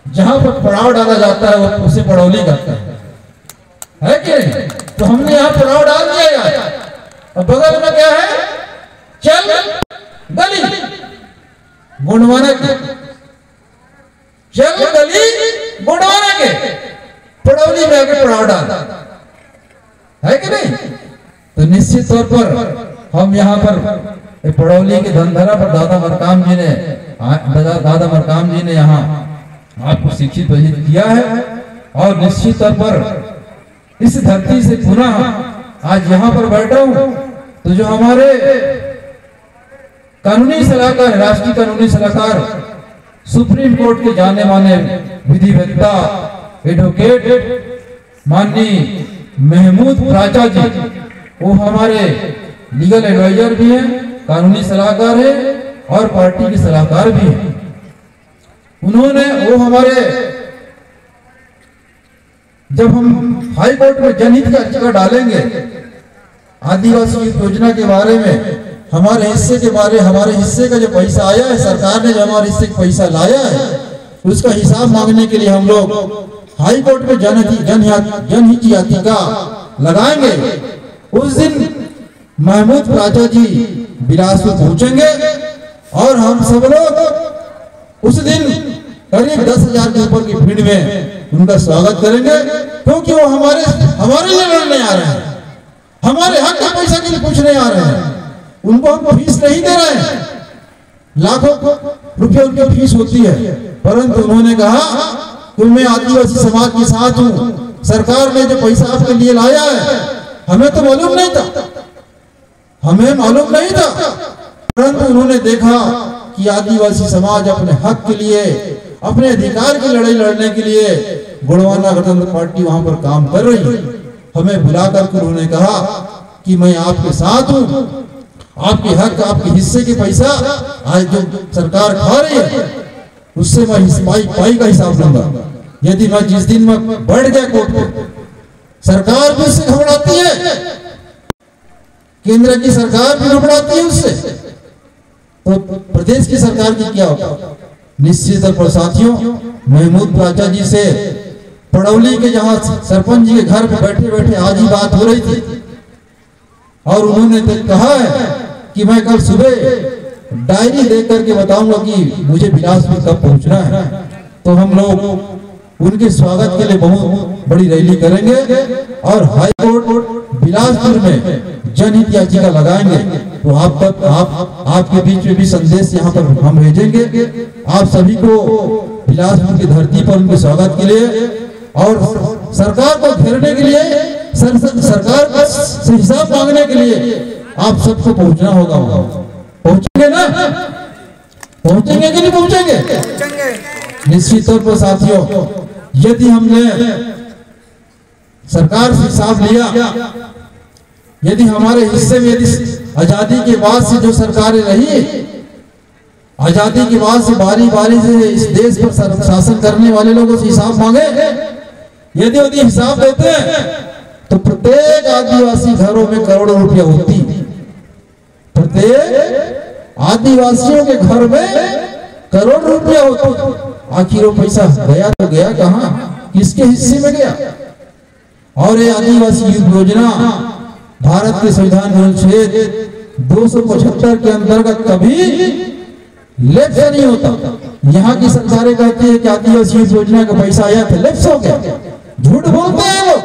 जहां पर पड़ाव डाला जाता है वो उसे पड़ौली कहता है कि नहीं? तो हमने यहाँ पड़ाव डाल दिया यार। और बगल में क्या है? चल गली गुणवाना के, चल गली गुणवाना के, पड़ौली में आके पड़ाव डाल है कि नहीं? तो निश्चित तौर पर हम यहाँ पर पड़ौली के धनधरा पर दादा मरकाम जी ने यहाँ आपको शिक्षित किया है। और निश्चित तौर पर इस धरती से पुनः आज यहाँ पर बैठा हूँ तो जो हमारे कानूनी सलाहकार, राष्ट्रीय कानूनी सलाहकार, सुप्रीम कोर्ट के जाने माने विधिवेत्ता एडवोकेट माननीय महमूद राजा जी, वो हमारे लीगल एडवाइजर भी हैं, कानूनी सलाहकार है और पार्टी के सलाहकार भी हैं। वो हमारे जब हम हाई कोर्ट में जनहित का याचिका डालेंगे आदिवासी योजना के बारे में, हमारे हिस्से का जो पैसा आया है, सरकार ने जो हमारे हिस्से का पैसा लाया है उसका हिसाब मांगने के लिए हम लोग हाई कोर्ट में जनहित याचिका लगाएंगे। उस दिन महमूद राजा जी बिलासपुर पहुंचेंगे और हम सब लोग उस दिन करीब 10,000 के ऊपर की भीड़ में उनका स्वागत करेंगे, क्योंकि वो हमारे लिए लड़ने आ रहे हैं, हमारे हक का पैसा के लिए पूछने आ रहे हैं। उनको हम फीस नहीं दे रहे हैं, लाखों रुपए उनकी फीस होती है, परंतु उन्होंने कहा कि मैं आदिवासी समाज के साथ हूँ, सरकार ने जो पैसा आपके लिए लाया है हमें तो मालूम नहीं था, परंतु उन्होंने देखा कि आदिवासी समाज अपने हक के लिए, अपने अधिकार की लड़ाई लड़ने के लिए गुणवाना गणतंत्र पार्टी वहां पर काम कर रही है। हमें बुलाकर उन्होंने कहा कि मैं आपके साथ हूं, आपके हक, आपके हिस्से के पैसा आज जो सरकार खा रही है उससे मैं पाई का हिसाब लूंगा। यदि मैं जिस दिन में बढ़ गया कोर्ट में, सरकार भी उससे घबराती है, केंद्र की सरकार भी घबराती है उससे, तो प्रदेश की सरकार की क्या होगा? निश्चित तौर पर साथियों, महमूद राजा जी से पड़ौली के जहां सरपंच जी के घर पे बैठे बैठे आज ही बात हो रही थी और उन्होंने कहा है कि मैं कल सुबह डायरी देख करके बताऊंगा कि मुझे बिलासपुर कब पहुंचना है। तो हम लोग उनके स्वागत के लिए बहुत बड़ी रैली करेंगे और हाई कोर्ट बिलासपुर में जनहित याचिका लगाएंगे। तो आपके बीच में भी संदेश यहाँ पर हम भेजेंगे, आप सभी को बिलासपुर की धरती पर उनके स्वागत के लिए और सरकार को घेरने के लिए, सरकार से हिसाब मांगने के लिए आप सबको पहुंचना होगा। पहुंचेंगे ना? पहुंचेंगे कि नहीं पहुंचेंगे? निश्चित तौर पर साथियों, यदि हमने सरकार से हिसाब लिया, यदि हमारे हिस्से में, यदि आजादी के बाद से जो सरकारें रही, आजादी के बाद से बारी बारी से इस देश पर शासन करने वाले लोगों से हिसाब मांगे, यदि हिसाब देते हैं तो प्रत्येक आदिवासी घरों में करोड़ों रुपया होती, प्रत्येक आदिवासियों के घर में करोड़ रुपया होती। आखिर वो पैसा गया तो गया कहां, किसके हिस्से में गया? और ये आदिवासी योजना भारत के संविधान अनुच्छेद 275 के अंतर्गत कभी लैप्स नहीं होता। यहाँ की सरकारें कहती है कि आदिवासी योजना का पैसा आया था, लैप्स हो गया। झूठ बोलते हैं लोग।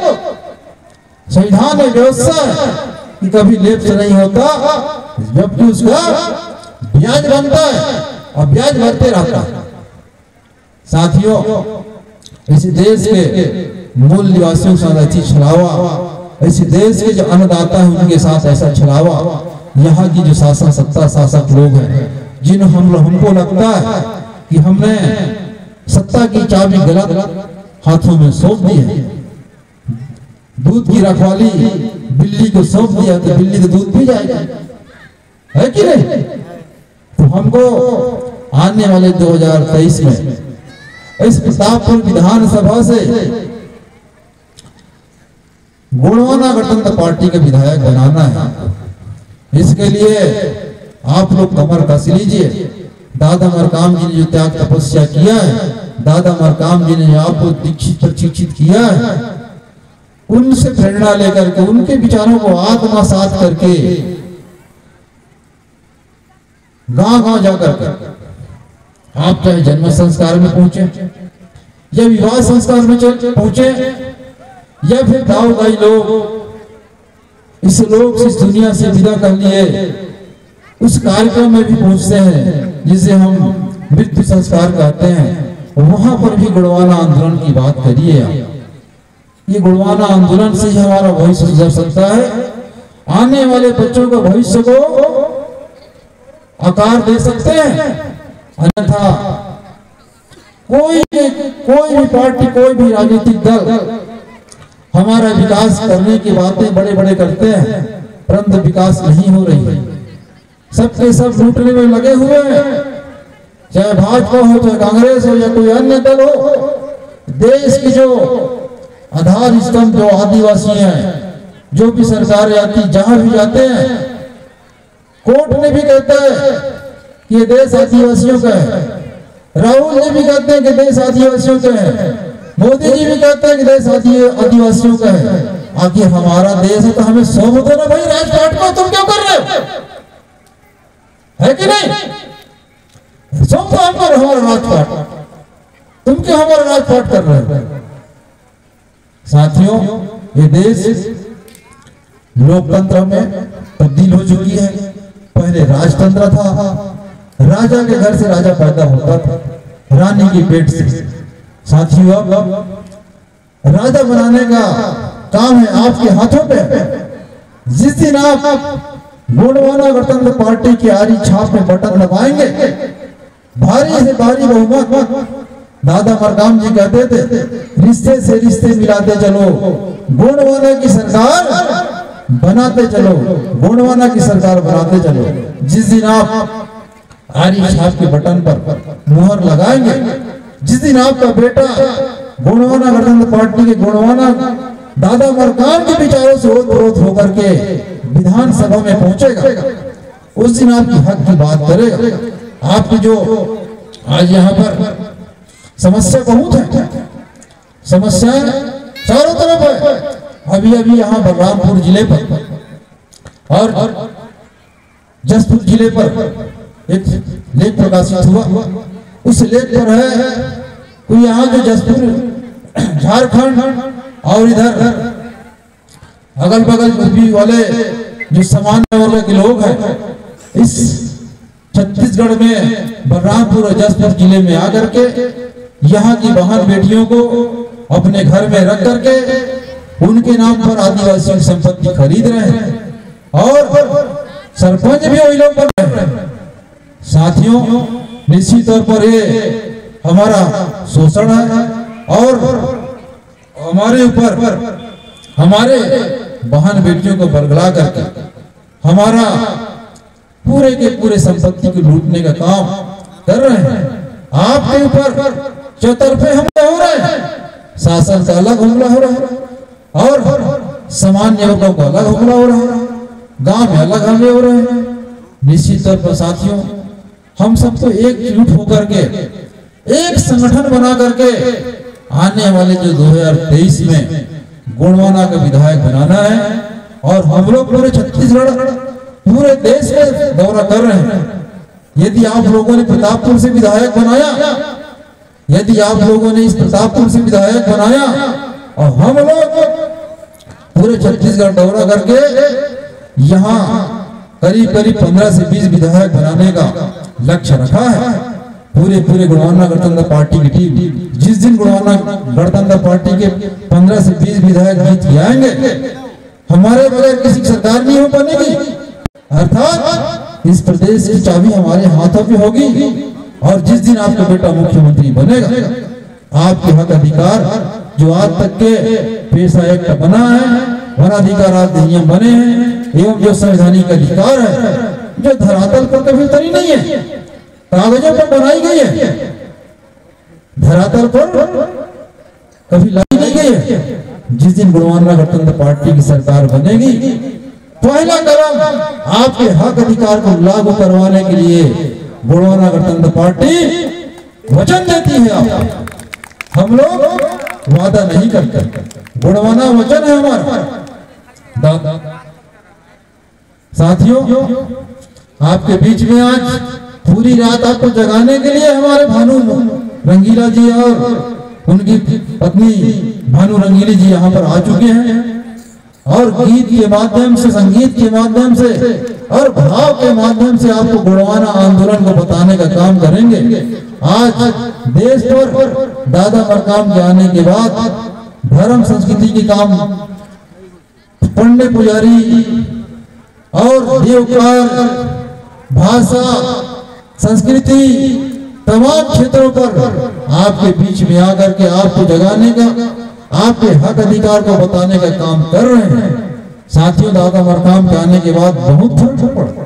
संविधान में व्यवस्था है कि कभी लैप्स नहीं होता, जबकि उसका ब्याज बनता है और ब्याज बढ़ते रहता है। साथियों, इस देश के मूल निवासियों के साथ ऐसी छलावा, इस देश के जो अन्नदाता है उनके साथ ऐसा छलावा, यहाँ की जो शासक लोग हैं, हमको लगता है कि हमने सत्ता की चाबी गलत हाथों में सौंप दी है। दूध की रखवाली बिल्ली को सौंप दिया तो बिल्ली तो दूध पी जाएगी, है कि नहीं? तो हमको आने वाले 2023 में इस प्रतापपुर विधानसभा से गुणवाना गणतंत्र पार्टी के विधायक बनाना है। इसके लिए आप लोग कमर कस लीजिए। दादा मरकाम जी ने जो त्याग तपस्या किया है दादा मरकाम जी ने आपको दीक्षित प्रशिक्षित किया है, उनसे प्रेरणा लेकर के उनके विचारों को आत्मसात करके गांव-गांव जाकर के आप चाहे जन्म संस्कार में पहुंचे या विवाह संस्कार में पहुंचे या फिर दाऊ भाई लोग इस लोग से इस दुनिया से विदा कर लिए उस कार्यक्रम में भी पहुंचते हैं जिसे हम मृत्यु संस्कार कहते हैं, वहां पर भी गुणवाना आंदोलन की बात करिए। ये गुणवाना आंदोलन से ही हमारा भविष्य सुधर सकता है, आने वाले बच्चों का भविष्य को आकार दे सकते हैं। अन्यथा कोई भी पार्टी, कोई भी राजनीतिक दल हमारा विकास करने की बातें बड़े बड़े करते हैं, परंतु विकास नहीं हो रही है। सबके सब लूटने में लगे हुए हैं, चाहे भाजपा हो, चाहे कांग्रेस हो या कोई अन्य दल हो। देश की जो आधार स्तंभ जो आदिवासी हैं, जो भी सरकार आती जहां भी जाते हैं, कोर्ट ने भी कहता है कि ये देश आदिवासियों का है, राहुल जी भी कहते हैं कि देश आदिवासियों का है, मोदी जी भी कहते हैं कि देश आदिवासियों का है। आखिर हमारा देश है तो हमें सौंप दो ना भाई, राजपाट को तुम क्यों कर रहे हो, है कि नहीं? सौंप दो हमको हमारा राजपाट, तुम क्यों हमारा राजपाट कर रहे हो? साथियों, ये देश लोकतंत्र में तब्दील हो चुकी है। पहले राजतंत्र था, राजा के घर से राजा पैदा होता था, रानी की पेट से। साथियों, अब राजा बनाने का काम है आपके हाथों पे। जिस दिन आप गोंडवाना गणतंत्र पार्टी की आरी छाप में बटन दबाएंगे, भारी से भारी बहुमत, दादा मरकाम जी कहते थे रिश्ते से रिश्ते मिलाते चलो, गोंडवाना की सरकार बनाते चलो, गोंडवाना की सरकार बनाते चलो। जिस दिन आप आरी छाप के बटन पर मुहर लगाएंगे, जिस दिन आपका बेटा गोंडवाना गणतंत्र पार्टी के गोंडवाना दादा मरकाम के विचारों से ओत-प्रोत होकर के विधानसभा में पहुंचेगा, उस दिन आपकी हक की बात करेगा। आपकी जो आज यहाँ पर समस्या बहुत है, समस्याएं चारों तरफ है। अभी अभी यहाँ बलरामपुर जिले पर और जसपुर जिले पर एक लेख प्रकाशित हुआ। उस लेख पर है कोई यहाँ जो जसपुर झारखंड और इधर अगल बगल यूपी वाले जो सामान्य वर्ग के लोग हैं, इस छत्तीसगढ़ में बलरामपुर और जसपुर जिले में आकर के यहाँ की बहन बेटियों को अपने घर में रख करके उनके नाम पर आदिवासियों की संपत्ति खरीद रहे हैं और सरपंच भी वही लोग बन रहे हैं। साथियों, निश्चित तौर पर ये हमारा शोषण है और हमारे ऊपर हमारे बहन बेटियों को बरगला करके हमारा पूरे के पूरे संपत्ति को लूटने का काम कर रहे हैं। आपके ऊपर चौतरफे हमले हो रहे हैं, शासन का अलग हमला हो रहा है और सामान्य वर्गों का अलग हमला हो रहा है, गांव में अलग हमले हो रहे हैं। निश्चित तौर पर साथियों, हम सबको एकजुट होकर के एक संगठन बना करके आने वाले जो 2023 में गोंडवाना का विधायक बनाना है और हम लोग पूरे छत्तीसगढ़ पूरे देश में दौरा कर रहे हैं। यदि आप लोगों ने प्रतापपुर से विधायक बनाया, यदि आप लोगों ने इस प्रतापपुर से विधायक बनाया और हम लोग पूरे छत्तीसगढ़ दौरा करके यहाँ करीब करीब 15 से 20 विधायक बनाने का लक्ष्य रखा है। पूरे गोंडवाना गणतंत्र पार्टी की टीम जिस दिन गोंडवाना गणतंत्र पार्टी के 15 से 20 विधायक जीत के आएंगे, हमारे बगैर किसी की सरकार नहीं हो बनेगी। अर्थात इस प्रदेश की चाबी हमारे हाथों पे होगी और जिस दिन आपका बेटा मुख्यमंत्री बनेगा, आपके हक अधिकार जो आज तक के पेशा एक्ट बना है, वनाधिकार अधिनियम बने हैं एवं जो संवैधानिक अधिकार है, जो धरातल पर कभी उतरी नहीं है, कागजों पर बनाई गई है, धरातल पर कभी लाई नहीं गई है। जिस दिन गोंडवाना गणतंत्र पार्टी की सरकार बनेगी, पहला कदम आपके हक अधिकार को लागू करवाने के लिए गोंडवाना गणतंत्र पार्टी वचन देती है आप, हम लोग वादा नहीं करते। गुणवाना वचन है हमारा। साथियों, आपके बीच में आज पूरी रात आपको जगाने के लिए हमारे भानु रंगीला जी और उनकी पत्नी भानु रंगीली जी यहाँ पर आ चुके हैं और गीत के माध्यम से, संगीत के माध्यम से और भाव के माध्यम से आपको गुणवाना आंदोलन को बताने का काम करेंगे। आज देश पर दादा मरकाम के आने के बाद धर्म संस्कृति के काम पंडित पुजारी और देवकार, भाषा, संस्कृति, तमाम क्षेत्रों पर आपके बीच में आकर के आपको जगाने का, आपके हक अधिकार को बताने का काम कर रहे हैं। साथियों, दादा मरकाम के आने के बाद बहुत फर्क पड़ा।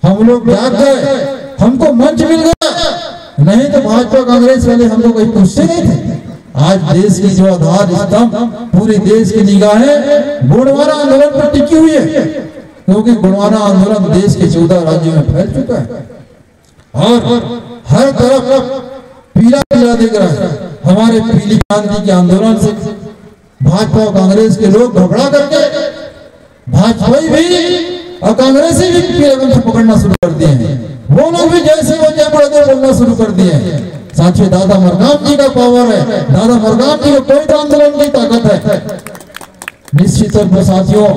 हम लोग जाग गए, हमको मंच मिल गया, नहीं तो भाजपा कांग्रेस वाले हमको कहीं पूछते नहीं थे। आज देश की जो आधार स्तंभ, पूरे देश की निगाहें गुणवाना आंदोलन पर टिकी हुई है, क्योंकि गुणवाना आंदोलन देश के 14 राज्यों में फैल चुका है और हर तरफ पीला पीला दिख रहा है। हमारे पीली क्रांति के आंदोलन से भाजपा और कांग्रेस के लोग घबरा करके भाजपाई भी और कांग्रेसी भी पीले रंग से पकड़ना शुरू कर दिए हैं। वो लोग भी जैसे वो जय बड़े बोलना शुरू कर दिए हैं। साथियों, दादा मरकाम जी का पावर है, दादा मरकाम जी का कोई आंदोलन की ताकत है। निश्चित तौर पर साथियों,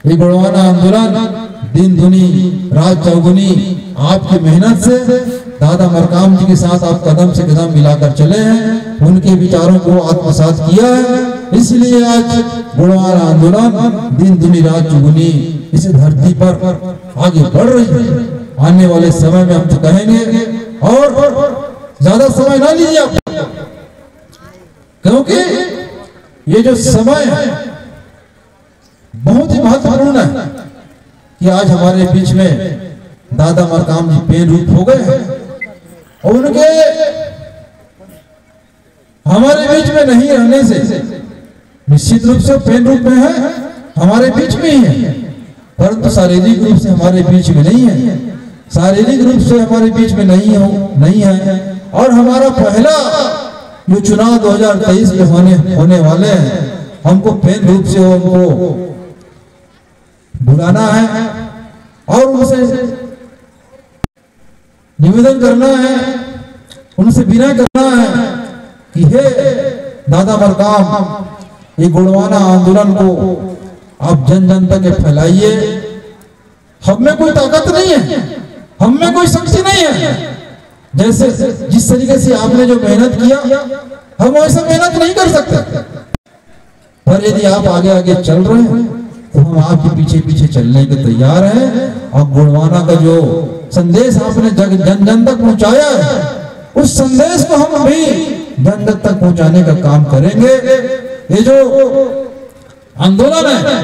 ये गुणवाना आंदोलन दिन दुनी रात चौगुनी आपकी मेहनत से दादा मरकाम जी के साथ आप कदम से कदम मिलाकर चले हैं, उनके विचारों को आत्मसात किया है। इसलिए आज गुणवाना आंदोलन दिन दुनी रात चौगुनी इस धरती पर आगे बढ़ रही है। आने वाले समय में हम तो कहेंगे और ज्यादा समय ना लीजिए आप, क्योंकि ये जो समय है बहुत ही महत्वपूर्ण है कि आज हमारे बीच में दादा मरकाम जी पेन रूप हो गए हैं और उनके हमारे बीच में नहीं रहने से निश्चित रूप से पेन रूप में है, हमारे बीच में ही है, परंतु शारीरिक रूप से हमारे बीच में नहीं है। शारीरिक रूप से हमारे बीच में नहीं है और हमारा पहला जो चुनाव 2023 में होने वाले हैं, हमको पेन रूप से उनको बुलाना है और उनसे निवेदन करना है, उनसे विनय करना है कि हे दादा मरकाम, ये गुणवाना आंदोलन को आप जन जन तक फैलाइए। हम में कोई ताकत नहीं है, हम में कोई शक्ति नहीं है। जैसे जिस तरीके से आपने जो मेहनत किया, हम वैसे मेहनत नहीं कर सकते, पर यदि आप आगे आगे चल रहे हैं तो हम आपके पीछे पीछे चलने के तैयार हैं। और गुणवाना का जो संदेश आपने जन जन तक पहुंचाया है, उस संदेश को हम भी जन जन तक पहुंचाने का काम करेंगे। ये जो आंदोलन है,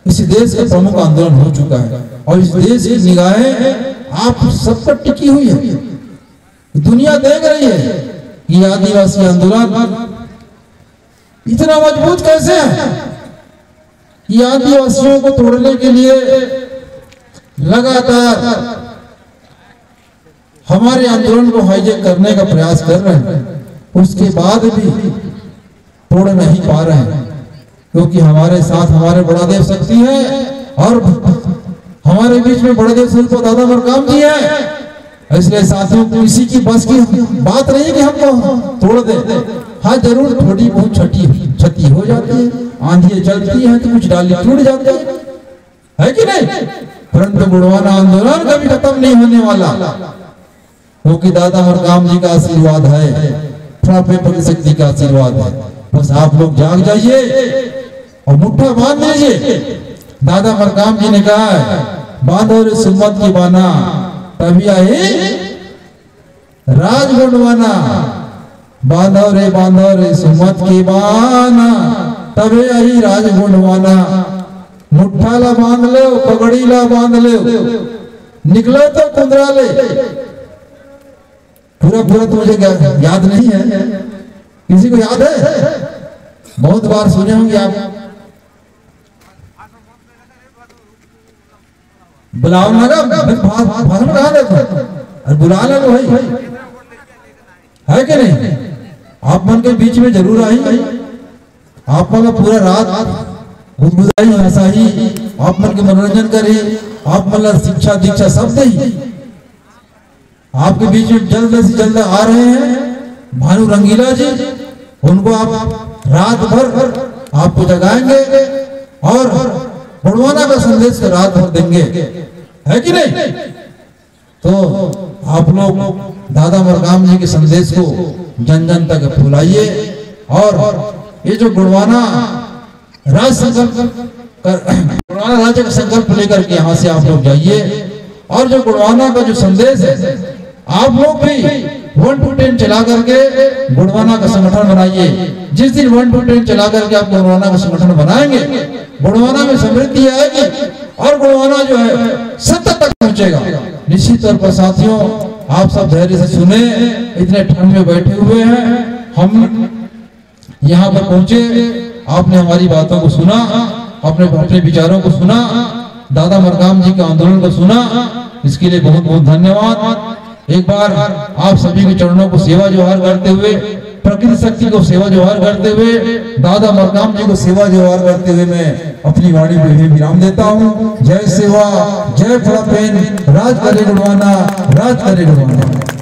इस देश का प्रमुख आंदोलन हो चुका है और इस देश की निगाहें आप सब पर टिकी हुई है। दुनिया देख रही है कि आदिवासी आंदोलन इतना मजबूत कैसे है कि आदिवासियों को तोड़ने के लिए लगातार हमारे आंदोलन को हाईजैक करने का प्रयास कर रहे हैं, उसके बाद भी तोड़ नहीं पा रहे हैं, क्योंकि हमारे साथ हमारे बड़ादेव शक्ति है और हमारे बीच में बड़ादेव शक्ति दादा मरकाम जी है। इसलिए साथियों, किसी की बस की बात नहीं कि हमको तोड़ दे। हाँ, जरूर थोड़ी बहुत क्षति हो जाती है, आंधियां चलती है तो कुछ डाली टूट जाती है कि नहीं, परंतु गुणवाना आंदोलन कभी खत्म नहीं होने वाला, क्योंकि दादा मरकाम जी का आशीर्वाद है, पेपर शक्ति का आशीर्वाद है। बस आप लोग जाग जाइए और मुट्ठा बांध लीजिए। दादा मरकाम जी ने कहा है, बांधो रे सुम्मत की बाना, तभी आई राज गुणवाना। बांधो रे सुम्मत की बाना, तभी आई राज गुणवाना। मुट्ठा ला बांध लो, पगड़ी ला बांध लो, निकलो तो कुंदरा ले। पूरा तो मुझे याद नहीं है, किसी को याद है? बहुत बार सुने होंगे आप। बुलाओ लगा भाषण कहा देखो, बुला लो भाई। है कि नहीं? आप मन के बीच में जरूर आई, आप मन का पूरा रात गुदगुदाई हंसाई, आप मन के मनोरंजन करे, आप मन शिक्षा दीक्षा सब दे। आपके बीच में जल्द से जल्द आ रहे हैं भानु रंगीला जी, उनको आप रात भर आपको जगाएंगे और गुणवाना का संदेश रात भर देंगे, है कि नहीं? तो आप लोग दादा मरकाम जी के संदेश को जन जन तक फैलाइए और ये जो गुणवाना राज्य का संकल्प लेकर के यहाँ से आप लोग जाइए और जो गुणवाना का जो संदेश है आप लोग भी 1 to 10 चला करके गुणवाना का संगठन बनाइए। जिस दिन 1 to 10 चला करके आप गुणवाना का संगठन बनाएंगे, गुणवाना में समृद्धि आएगी और गुणवाना जो है सत्ता तक पहुंचेगा। निश्चित तौर पर साथियों, आप सब धैर्य से सुने, इतने ठंड में बैठे हुए हैं, हम यहाँ पर पहुंचे, आपने हमारी बातों को सुना, अपने विचारों को सुना, दादा मरकाम जी के आंदोलन को सुना, इसके लिए बहुत बहुत धन्यवाद। एक बार आप सभी के चरणों को सेवा जोहार करते हुए, प्रकृति शक्ति को सेवा जोहार करते हुए, दादा मरकाम जी को सेवा जोहार करते हुए मैं अपनी वाणी को यही विराम देता हूँ। जय सेवा, जय फड़ापेन, राज करे गुणवाना, राज करे गुणवाना।